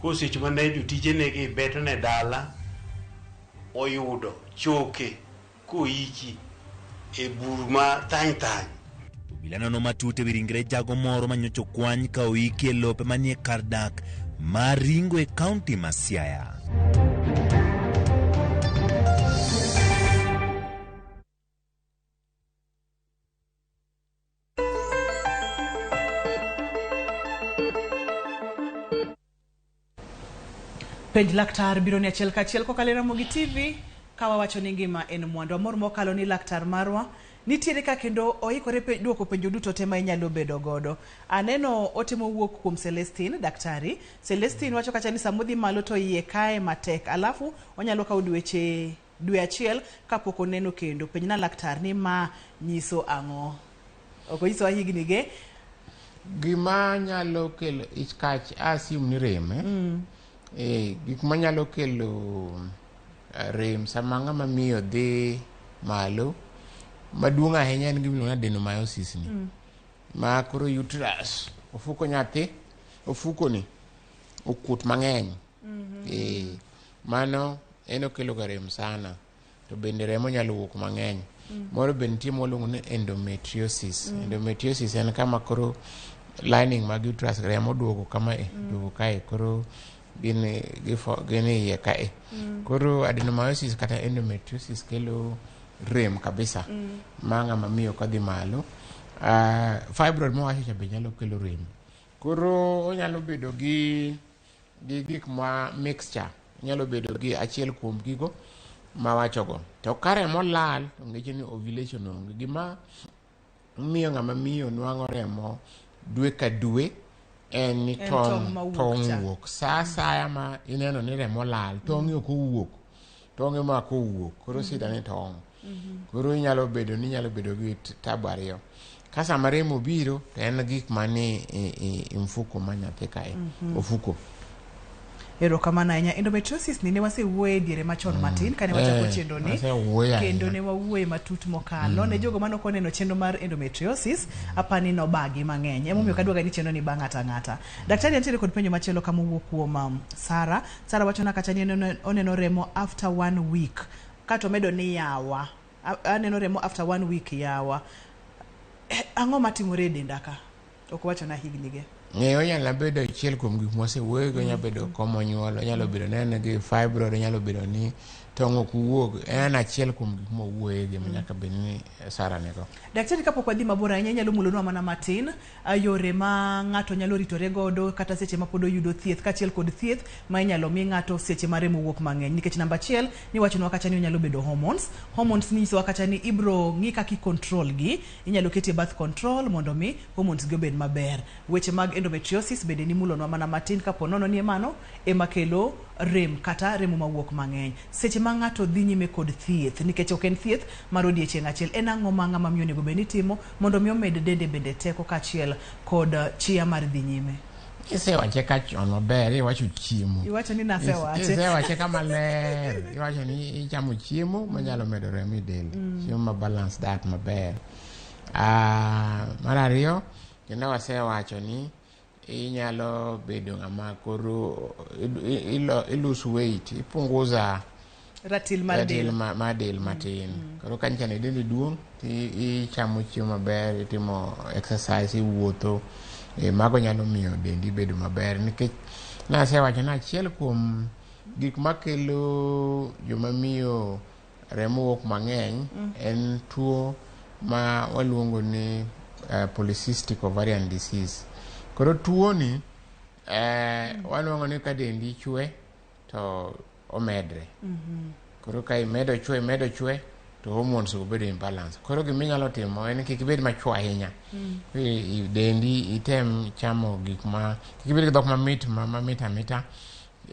kosech mane jotije negi bet ne dala oyudo choke koiki e burma tany Bilano no matute wiringre jago moro manyocho kwany ka oiki e lope manie kar dak mar Ringo e kaunti ma Siaya. Penj laktar biro ni achiel kachiel kokalo Ramogi TV kawa wacho ni ngima en mwandu. Amor mokalo ni laktar marwa nitiere ka kendo oikore duoko penjo duto tema inyalo bedo godo. Aneno otemo wuok kuom Celestine daktari. Celestine wacho kacha ni samudhi malo to iye kae matek alafu onyalo kawo dwe achiel kapok oneno kendo. Penj na laktar ni ma nyiso ang'o? Oko nyiso higni ge gima nyalo kelo iskach assume ni rem gik manyalo kelo rem sama ng'ama miyo dhi malo maduong' ahinya en gima adenomyosis ni ma koro uterus ofuko nyathi ofuko ni okut mang'eny mano en okelo rem sana to bende remo nyalo wuok mang'eny moro bende nitie molungo ni endometriosis. Endometriosis en kama koro lining mag uterus remo duogo kama duogo kae koro gini iye kae koro adenomyosis kata endometriosis kelo rem kabisa ma ng'ama miyo kadhi malo. Fibroid mowacho cha be nyalo kelo rem koro onyalo bedo gi gik ma mixture nyalo bedo gi achiel kuom gigo ma wachogo to kare molal ongeche ni ovulation onge gima miyo ng'ama miyo nwang'o remo dwe ka dwe en ni tong' wuok saya ma ineno ni remo lal tong'i ok owuok tong'e ma kowuok koro sida ni tong' koro nyalo bedo gi tabu ariyo ka sama remo biro to en gik mani mfuko ma nyathi kae ofuko. Erokamano ahinya. Endometriosis ni ne wasewuoye diere machon matin kane wachako chenro ni kendo ne wawuoye matut mokalo ne jogo mano koneno chenro mar endometriosis apani no bagi mang'eny emomiyo kadwaga ni chenro ni ba ng'ata. Daktari antiere kod penjo machielo kama wuok kuom Sara wacho na kacha ni oneno remo after 1 week kato medo ni yawa aneno remo after 1 week yawa ang'o matimore denda ka ok wacho na higni ge onyalo bedo achiel kuom gik mosewuoyo nyalo bedo komo nyuol nyalo bedo nene gi fibroid nyalo bedo ni tong' ok wuog en achiel kuom gik mowuoye gi nyaka bed ni Sara nego. Daktari kapok wadhi mabor ahinya nyalo mulonwa mana matin yore ma ng'ato nyalo ritore godo kata seche ma pod oyudo thieth kachiel kod thieth ma inyalo mi ng'ato seche ma remo wuok mang'eny nikech namba achiel ni wachonwa kacha ni nyalo bedo hormones nyisowa kacha ni ibro ng'i kaka control gi inyalo ketie birth control mondo mi hormones gi obed maber. Weche mag endometriosis bende ni mulonwa mana matin kapo nono ni mano ema kelo rem kata remo mawuok mang'eny seche ma ng'ato dhi nyime kod thieth nikech ok en thieth mar odiechieng' achiel en ang'o ma ng'ama miyo nego bende timo mondo mi omed dende bende teko kachiel kod chia mar dhi nyime. Isewache ka chon maber, iwacho chiemo. Iwacho ni nasewache. Isewache kama ler, iwacho ni ichamo chiemo manyalo medo remo e del. Chiemo ma balance diet maber. Mar ariyo, kendo wasewacho ni inyalo bedo ng'ama koro ilose weight, ipunguza ratil mar del matin. Koro ka nchane dendi duong' ichamo chiemo maber, itimo exercise, iwuotho, mago nyalo miyo dendi bedo maber. Nikech nasewacho ni achiel kuom gik makelo joma miyo remo wuok mang'eny en tuo ma waluongo ni polycystic ovarian disease. Koro tuo ni waluongo ni ka dendi chwe to omedre. Koro ka imedo chwe to hormones go bedo imbalance. Koro giminyalo timo en kik ibed machwe ahinya. Dendi item chamo gik ma kik ibed gi dhok mamit amita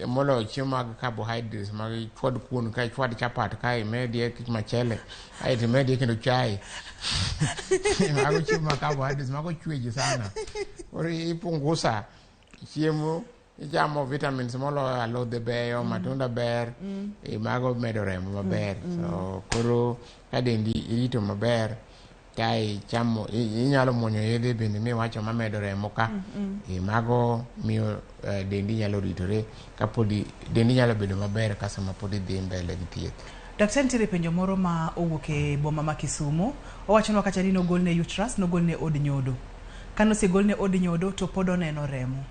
molo chiemo mag carbohydrates mag chwad kuon ka chwad chapat ka imedie kik machele ai timedie kendo chai mago chiemo mag carbohydrates mago chweji sana. Koro ipungusa chiemo, ichamo vitamins molo alodhe beyo, matunda ber, mago medo remo maber. So koro ka dendi irito maber, ka ichamo, inyalo muonyo yedhe bende miwacho mamedo remo ka, mago miyo dendi nyalo ritore kapodi dendi nyalo bedo maber ka sama podi dhi mbele gi thieth. Daktari, nitiere penjo moro ma owuok e boma ma Kisumu. Owachonwa kacha ni nogolne uterus, nogolne od nyodo. Kanosegolne od nyodo to pod oneno remo.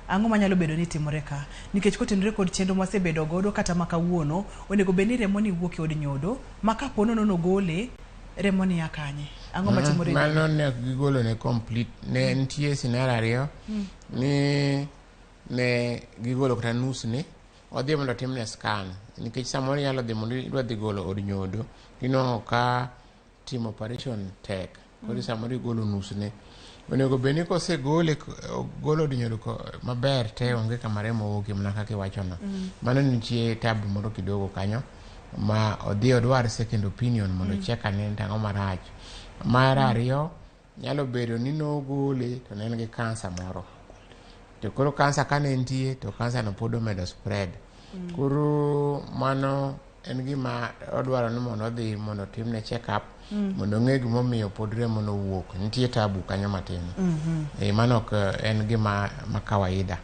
Ang'o manyalo bedo ni timore ka? Nikech kotenore kod chenro mwasebedo godo kata makawuono, onego bed ni remo ni wuok e od nyodo, maka pono nono gole remo ni yakanye. Ang'o matimore? Mano ne gigolo ne complete, ne nitie scenario ariyo, ni ne gigolo kata nus ni, odhi mondo timne scan. Nikech samoro nyalo dhi mondo idwa dhi golo od nyodo, ino ka timo operation tek. Koro samoro igolo nus ni. Onego beni kosegole golo od nyodo maber te onge kama remo wuokie mana kaka iwachono. Mano nitie tabu moro kidogo kanyo ma odhi odwar second opinion mondo check ane ang'o marach. Mar ariyo nyalo bedo ni nogole to ne en gi kansa moro. To koro kansa kane nitie to kansa no pod omedo spread. Koro mano en gima odwaro ni mondo odhi mondo timne check up mondo ng'e gimomiyo pod remo no wuok. Nitie tabu kanyo matin. Mano en gima kawaida.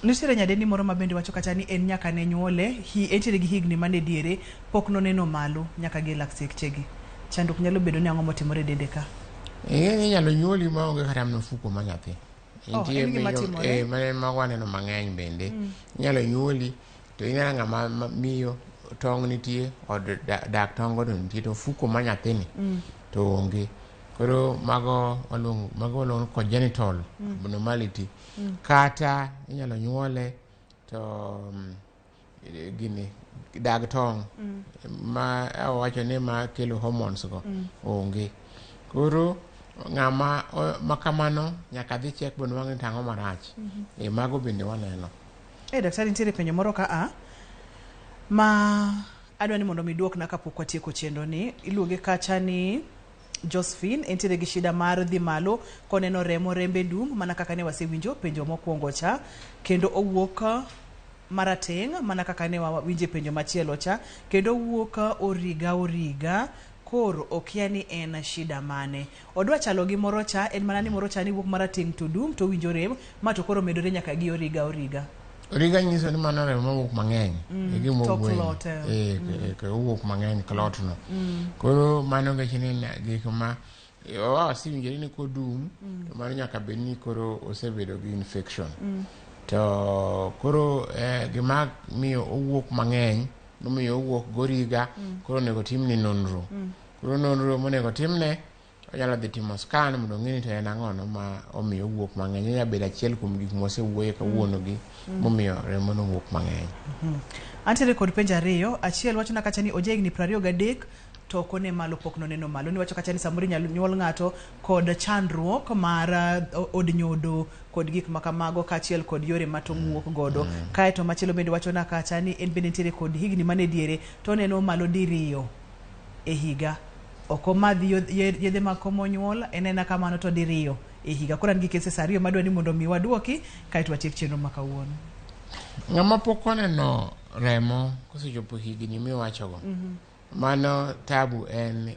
Nitiere nyadendi moro ma bende wacho kata ni en nyaka ne nyuole, entiere gi higni mane diere, pok noneno malo nyaka gi laksechegi. Chandruok nyalo bedo ni ang'o motimore dende ka? Nyalo nyuoli ma onge kata mfuko ma nyathi. Nitie mane magwaneno mang'eny bende. Nyalo nyuoli to ineno ng'ama miyo tong' nitie od dak tong' godo nitie to fuko ma nyathini to onge. Koro mago waluongo congenital abnormality. Kata inyalo nyuole to gini dag tong' ma wacho ni ma kelo hormones go onge. Koro ng'ama makamano nyaka dhi check bondo wang'e tang'o marach. Mago bende waneno. Daktari, nitiere penjo moro ka ma adwa ni mondo miduokna kapok watieko chenro ni. Iluonge kacha ni Josephine, entiere gi shida mar dhi malo koneno remo rembe dum mana kaka ne wasewinjo penjo mokwongo cha, kendo owuok marateng' mana kaka ne wawinje penjo machielo cha, kendo owuok origa koro okia ni en shida mane. Odwa chalo gi moro cha, en mana ni moro cha ni wuok marateng' to dum to winjo rem ma to koro medore nyaka gi origa. Origa nyiso ni mano remo wuok mang'eny. Wuok mang'eny clot no. Koro mano ngech ni gik ma wasewinjore ni kodum to mano nyaka bed ni koro osebedo gi infection. To koro gima miyo owuok mang'eny, nomiyo owuok goriga, koro onego timne nonro. Koro nonro monego timne, onyalo dhi timo scan mondo ng'e ni to en ang'ono ma omiyo owuok mang'eny. Nyalo bedo achiel kuom gik mosewuoye kawuono gi momiyo remo no wuok mang'eny. Antiere kod penjo ariyo. Achiel wacho na kacha ni oja higni 23 to ok one malo, pok noneno malo. Ni wacho kacha ni samoro nyalo nyuol ng'ato kod chandruok mar od nyodo kod gik makamago kaachiel kod yore ma tong' wuok godo. Kaeto machielo bende wacho na kacha ni en bende nitiere kod higni mane diere to neno malo diriyo e higa. Ok omadhi yedhe mag komo nyuol, enena kamano to diriyo e higa. Koro an gi cases ariyo madwa ni mondo mi waduoki kaeto watiek chenro ma kawuono. Ng'ama pok oneno remo kosechopo higni miwachogo, mano tabu en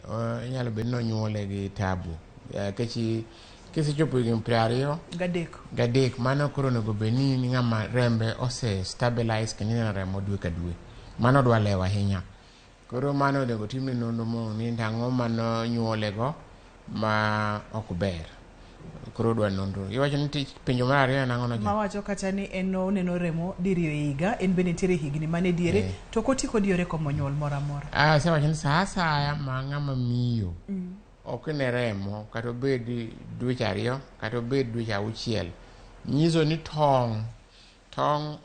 inyalo bedo ni onyuole gi tabu. Kisechopo higni 20 gadek, mano koro onego bed ni ng'ama rembe ose stabilize kendo ineno remo dwe ka dwe. Mano dwa lewo ahinya. Koro mano onego timne nonro mo ni ang'o mano nyuolego ma ok ber. Koro dwa nonro. Iwacho ni tich penjo mar ariyo nang'o no? Mawacho kata ni en oneno remo diriyo higa, en bende nitiere higni mane diere to koti kod yore komo nyuol moro amora. Sewacho ni sa asaya ma ng'ama miyo ok ne remo kata obed dweche 2 kata obed dweche 6, nyiso ni tong'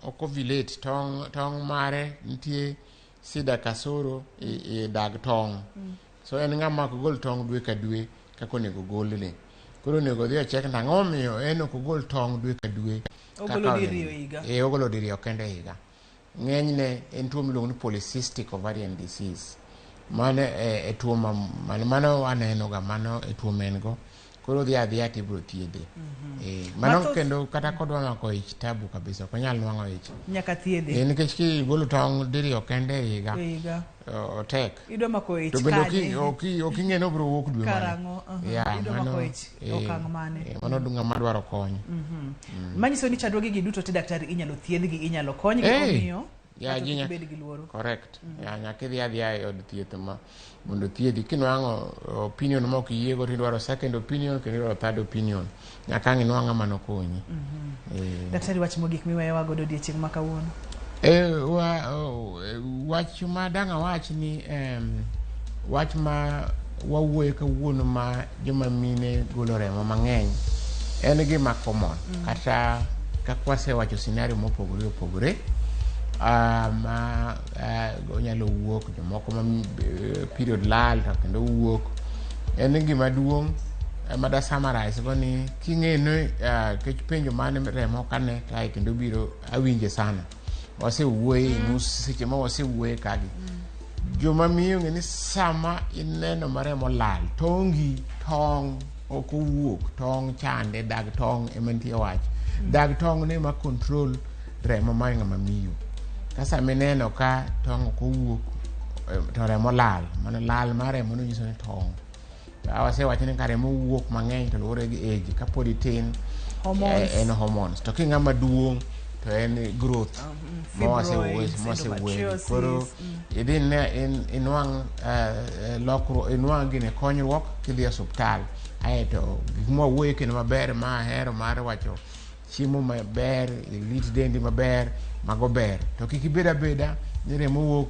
ok ovulate, tong' mare nitie sida kasoro e dag tong'. So en ng'ama ok gol tong' dwe ka dwe kaka onego golne. Koro onego dhi ochek nang'o miyo en ok ogol tong' dwe ka dwe. Ogolo diriyo higa. Ogolo diriyo kende higa. Ng'enyne en tuo miluongo ni polycystic ovarian disease. Mano e tuo mano anenoga, mano e tuo mengo. Koro dhi adhiya tibiro thiedhe. Mano kendo kata kodwa mako ich tabu kabisa, ok onyal nwang'o ich. Nyaka thiedhe. Nikech kigolo tong' diriyo kende higa, otek. Idwa mako ich kaje. To bende ok ing'e ni obiro wuok dwe mane. Karang'o. Idwa mako ich okang' mane. Mano ng'ama dwaro kony. Manyiso ni chandruoge gi duto te daktari inyalo thiedhgi, inyalo konygi omiyo bed gi luoro. Correct. Nyaka idhi adhiya e od thieth mondo thiedhi. Kinwang'o opinion ma ok iyiego to idwaro second opinion kendo idwaro third opinion. Nyaka ang' inwang' ng'ama nokonyi. Daktari, wach mogik miweyowa godo odiochieng' ma kawuono. Wach ma dang' awach ni wach ma wawuoye kawuono ma joma mine golo remo mang'eny en gima common. Kata kaka wasewacho scenario mopogore opogore. Ma onyalo wuok jomoko ma period lal to kendo wuok. En gima duong' ma da summarize go ni king'eno kech penjo mane remo kane kae kendo biro awinje sana. Wasewuoye nus seche ma wasewuoye kagi. Joma miyo ng'e ni sama ineno ma remo lal, tong' ok owuok, tong' chande, dag tong' ema nitie wach. Dag tong' ne ma control remo ma ng'ama miyo. Kasa mineno ka tong' ok owuok to remo lal, mano lal mar remo no nyiso ni tong'. Wasewacho ni ka remo wuok mang'eny to luwore gi age, ka pod itin en hormones. To king'ama duong' to en growth. Mosewuoye. Koro idhi inwang' lokruok, gine konyruok kidhi e osuptal. Aeto gik mwawuoye kendo maber ma ahero mar wacho chiemo maber, lit dendi maber, mago ber. To kik ibed abeda ni remo wuok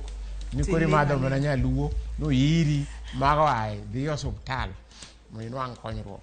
ni kori madho mana nyaluo no iri mago ae dhi osuptal mo inwang' konyruok.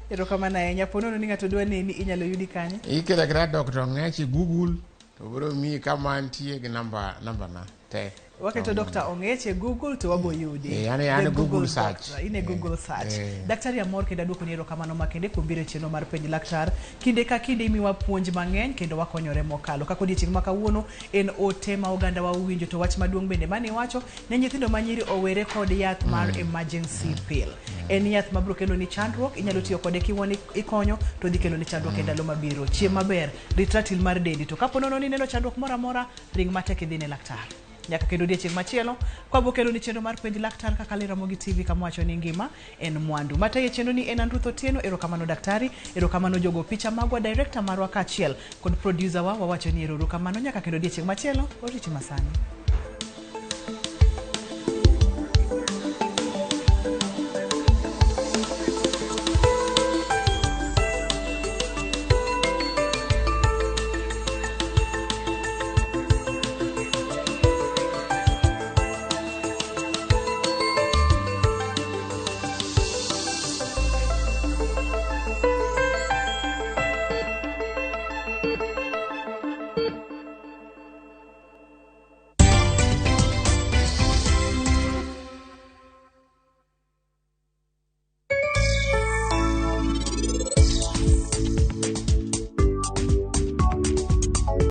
Erokamano ahinya. Ponono ni ng'ato dwa neni inyalo yudi kanye? Ikela kata Dr. Ong'ech Google to biro miyi kama nitie gi namba na te. Waketo Dr. Ong'ech e Google to wabo yudi. Yani Google search. Ine Google search. Daktari amor kendo aduoko ni erokamano makende kuom biro chenro mar penj laktar. Kinde ka kinde imiwa puonj mang'eny kendo wakonyore mokalo. Kaka odiochieng' ma kawuono en ote ma oganda wa uwinjo, to wach maduong' bende mane wacho ne nyithindo manyiri owere kod yath mar emergency pill. En yath mabiro kelo ni chandruok, inyalo tiyo kode kiwoni ikonyo to dhi kelo ni chandruok e ndalo mabiro. Chiem maber, rit ratil mar dendi, to kaponono ni neno chandruok moro amora, ring matek idhi ne laktar. Nyaka kendo odiochieng' machielo kwa bokelo ni chenro mar penj laktar kaka RAMOGI TV kama wacho ni ngima en mwandu. Mataye chenro ni en Andruth Otieno. Erokamano daktari, erokamano jogo picha magwa, director marwa kaachiel kod producer wa wawacho ni erokamano. Nyaka kendo odiochieng' machielo, oriti masani.